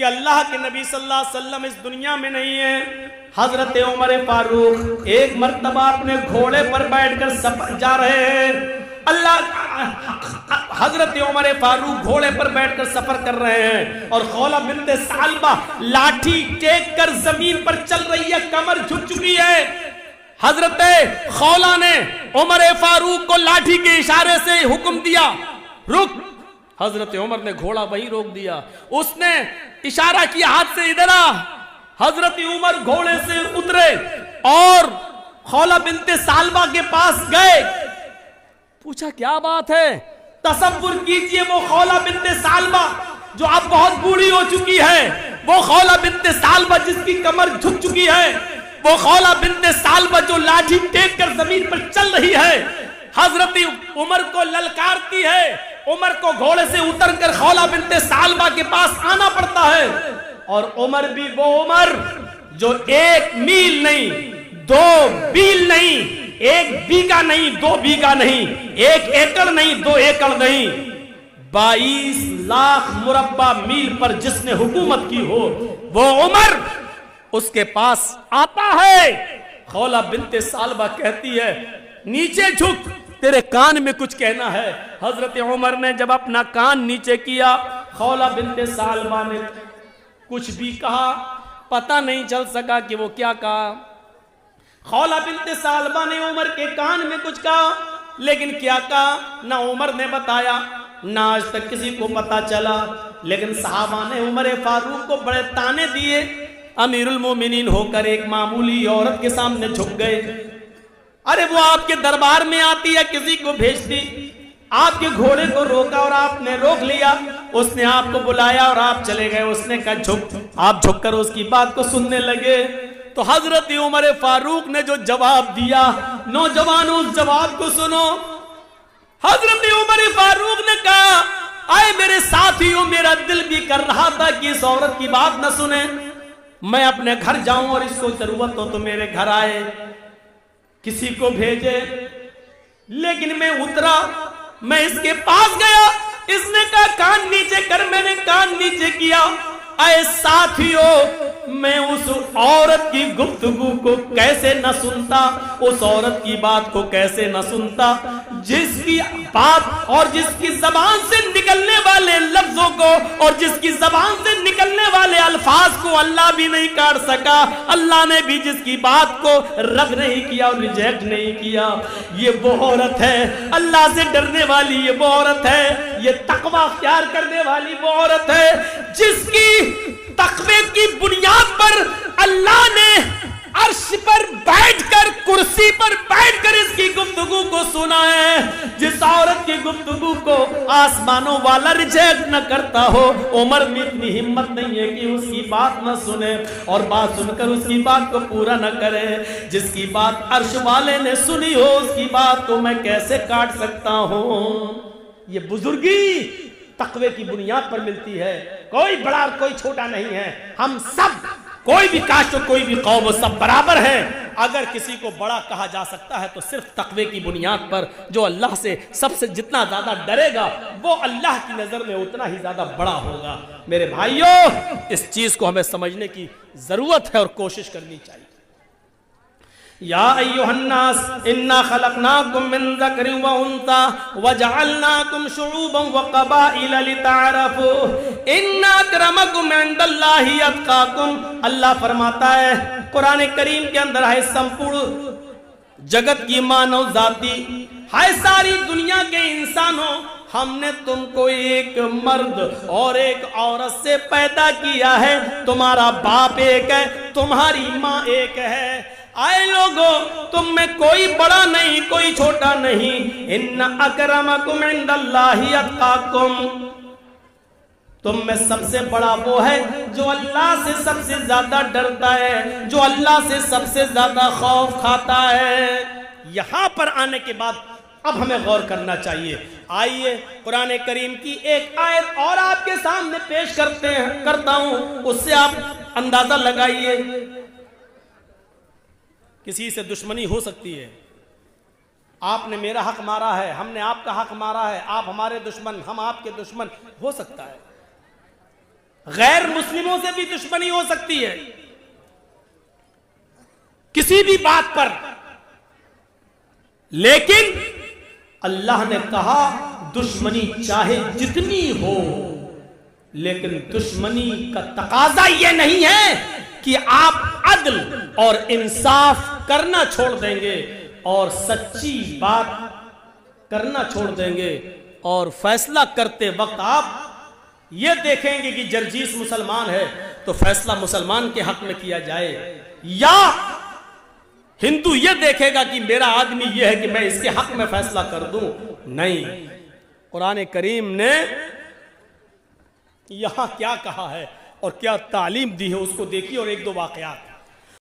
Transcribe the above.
कि अल्लाह के नबी सल्लल्लाहु अलैहि वसल्लम इस दुनिया में नहीं है। हजरत उमर फारूक एक मर्तबा अपने घोड़े पर बैठकर सफर जा रहे हैं। हजरत उमर फारूक घोड़े पर बैठकर सफर कर रहे हैं और खौला बिन्ते सालबा लाठी टेक कर जमीन पर चल रही है, कमर झुक चुकी है। हजरत खौला ने उमर फारूक को लाठी के इशारे से हुक्म दिया, रुक। हजरत उमर ने घोड़ा वहीं रोक दिया। उसने इशारा किया हाथ से, इधर आ। हजरत उमर घोड़े से उतरे और खौला बिन्ते सालबा के पास गए। पूछा क्या बात है? तसव्वुर कीजिए वो खौला बिन्ते सालबा जो अब बहुत बूढ़ी हो चुकी है, वो खौला बिन्ते सालबा जिसकी कमर झुक चुकी है, वो खौला बिन्ते सालबा जो लाठी टेक कर जमीन पर चल रही है, हजरत उमर को ललकारती है। उमर को घोड़े से उतरकर खौला बिन्ते सालबा के पास आना पड़ता है। और उमर भी वो उमर जो 1 मील नहीं, 2 मील नहीं, 1 बीघा नहीं, 2 बीघा नहीं, 1 एकड़ नहीं, 2 एकड़ नहीं, 22 लाख मुरब्बा मील पर जिसने हुकूमत की हो, वो उमर उसके पास आता है। खौला बिन्ते सालबा कहती है, नीचे झुक, तेरे कान में कुछ कहना है। हजरत उमर ने जब अपना कान नीचे किया, खौला बिन्ते सालबा ने कुछ भी कहा, पता नहीं चल सका कि वो क्या कहा। खौला बिन्ते सालबा ने उमर के कान में कुछ कहा, लेकिन क्या कहा ना उमर ने बताया, ना आज तक किसी को पता चला। लेकिन सहाबा ने उमर फारूक को बड़े ताने दिए। अमीरुल मोमिनीन होकर एक मामूली औरत के सामने झुक गए। अरे वो आपके दरबार में आती है, किसी को भेजती, आपके घोड़े को रोका और आपने रोक लिया, उसने आपको बुलाया और आप चले गए। उसने कहा झुक, आप झुककर उसकी बात को सुनने लगे। तो हजरत उमर फारूक ने जो जवाब दिया, नौजवानों उस जवाब को सुनो। हजरत उमर फारूक ने कहा, आए मेरे साथियों, मेरा दिल भी कर रहा था कि इस औरत की बात न सुने, मैं अपने घर जाऊं और इसको जरूरत हो तो मेरे घर आए, किसी को भेजे। लेकिन मैं उतरा, मैं इसके पास गया, इसने कहा कान नीचे कर, मैंने कान नीचे किया। आए साथियों, मैं उस औरत की गुफ्तगू को कैसे न सुनता, उस औरत की बात को कैसे न सुनता, जिसकी बात और जिसकी जबान से निकलने वाले लफ्जों को और जिसकी जबान से निकलने वाले अल्फाज को अल्लाह भी नहीं काट सका। अल्लाह ने भी जिसकी बात को रद्द नहीं किया और रिजेक्ट नहीं किया। ये वो औरत है अल्लाह से डरने वाली, ये वो औरत है, ये तकवा अख्तियार करने वाली वो औरत है जिसकी तकवे की बुनियाद पर अल्लाह ने अर्श पर बैठकर, कुर्सी पर बैठकर इसकी गुफ्तगू को सुना है। जिस औरत की गुफ्तगू को आसमानों वाला रिजेक्ट न करता हो, उमर में इतनी हिम्मत नहीं है कि उसकी बात न सुने और बात सुनकर उसकी बात को पूरा न करे। जिसकी बात अर्श वाले ने सुनी हो, उसकी बात को मैं कैसे काट सकता हूं। ये बुजुर्गी तकवे की बुनियाद पर मिलती है। कोई बड़ा और कोई छोटा नहीं है, हम सब, कोई भी कास्ट और कोई भी कौम, सब बराबर है। अगर किसी को बड़ा कहा जा सकता है तो सिर्फ तकवे की बुनियाद पर। जो अल्लाह से सबसे जितना ज्यादा डरेगा वो अल्लाह की नजर में उतना ही ज्यादा बड़ा होगा। मेरे भाइयों, इस चीज को हमें समझने की जरूरत है और कोशिश करनी चाहिए। या अय्युहन्नास इन्ना खलकनाकुम मिन ज़करिन व उन्सा वजअलनाकुम शुऊबन व क़बाइल लितअरफू इन्ना अक्रमकुम इंदल्लाहि अत्क़ाकुम। अल्लाह फरमाता है कुरान करीम के अंदर है, संपूर्ण जगत की मानव जाति है, सारी दुनिया के इंसानों, हमने तुमको एक मर्द और एक औरत से पैदा किया है। तुम्हारा बाप एक है, तुम्हारी माँ एक है। आए लोगों, तुम में कोई बड़ा नहीं, कोई छोटा नहीं। इन्ना अकरमकुम इंदल्लाहि अत्क़ाकुम, तुम में सबसे बड़ा वो है जो अल्लाह से सबसे ज्यादा डरता है, जो अल्लाह से सबसे ज्यादा खौफ खाता है। यहां पर आने के बाद अब हमें गौर करना चाहिए। आइए कुरान करीम की एक आयत और आपके सामने पेश करता हूं, उससे आप अंदाजा लगाइए। किसी से दुश्मनी हो सकती है, आपने मेरा हक मारा है, हमने आपका हक मारा है, आप हमारे दुश्मन, हम आपके दुश्मन, हो सकता है। गैर मुस्लिमों से भी दुश्मनी हो सकती है किसी भी बात पर, लेकिन अल्लाह ने कहा दुश्मनी चाहे जितनी हो, लेकिन दुश्मनी का तकाजा यह नहीं है कि आप अदल और इंसाफ करना छोड़ देंगे और सच्ची बात करना छोड़ देंगे और फैसला करते वक्त आप ये देखेंगे कि जर्जीस मुसलमान है तो फैसला मुसलमान के हक में किया जाए, या हिंदू ये देखेगा कि मेरा आदमी ये है कि मैं इसके हक में फैसला कर दूं। नहीं, कुरान करीम ने यहां क्या कहा है और क्या तालीम दी है उसको देखिए और एक दो वाकयात।